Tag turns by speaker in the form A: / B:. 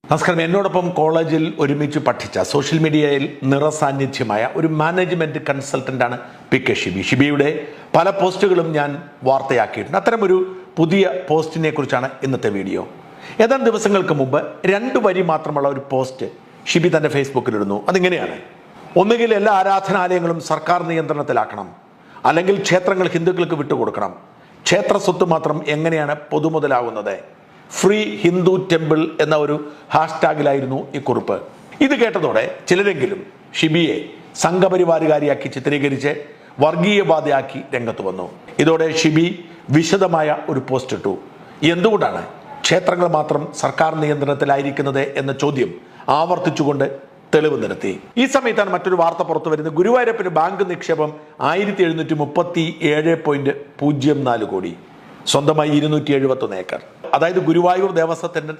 A: നമസ്കാരം. എന്നോടൊപ്പം കോളേജിൽ ഒരുമിച്ച് പഠിച്ച സോഷ്യൽ മീഡിയയിൽ നിറസാന്നിധ്യമായ ഒരു മാനേജ്മെന്റ് കൺസൾട്ടന്റാണ് പി.കെ. ഷിബി. ഷിബിയുടെ പല പോസ്റ്റുകളും ഞാൻ വാർത്തയാക്കിയിട്ടുണ്ട്. അത്തരമൊരു പുതിയ പോസ്റ്റിനെ കുറിച്ചാണ് ഇന്നത്തെ വീഡിയോ. ഏതാനും ദിവസങ്ങൾക്ക് മുമ്പ് 2 വരി മാത്രമുള്ള ഒരു പോസ്റ്റ് ഷിബി തന്റെ ഫേസ്ബുക്കിലിടുന്നു. അതിങ്ങനെയാണ്: ഒന്നുകിൽ എല്ലാ ആരാധനാലയങ്ങളും സർക്കാർ നിയന്ത്രണത്തിലാക്കണം, അല്ലെങ്കിൽ ക്ഷേത്രങ്ങൾ ഹിന്ദുക്കൾക്ക് വിട്ടുകൊടുക്കണം. ക്ഷേത്ര സ്വത്ത് മാത്രം എങ്ങനെയാണ് പൊതുമുതലാകുന്നത്? ഫ്രീ ഹിന്ദു ടെമ്പിൾ എന്ന ഒരു ഹാഷ്ടാഗിലായിരുന്നു ഈ കുറിപ്പ്. ഇത് കേട്ടതോടെ ചിലരെങ്കിലും ഷിബിയെ സംഘപരിവാരുകാരിയാക്കി ചിത്രീകരിച്ച് വർഗീയവാദിയാക്കി രംഗത്ത് വന്നു. ഇതോടെ ഷിബി വിശദമായ ഒരു പോസ്റ്റ് ഇട്ടു. എന്തുകൊണ്ടാണ് ക്ഷേത്രങ്ങൾ മാത്രം സർക്കാർ നിയന്ത്രണത്തിലായിരിക്കുന്നത് എന്ന ചോദ്യം ആവർത്തിച്ചുകൊണ്ട് തെളിവ് നിരത്തി. ഈ സമയത്താണ് മറ്റൊരു വാർത്ത പുറത്തു വരുന്നത്. ഗുരുവായൂരപ്പന് ബാങ്ക് നിക്ഷേപം 1737.04 കോടി, സ്വന്തമായി 271 ഏക്കർ. അതായത് ഗുരുവായൂർ ദേവസ്വത്തിന്റെ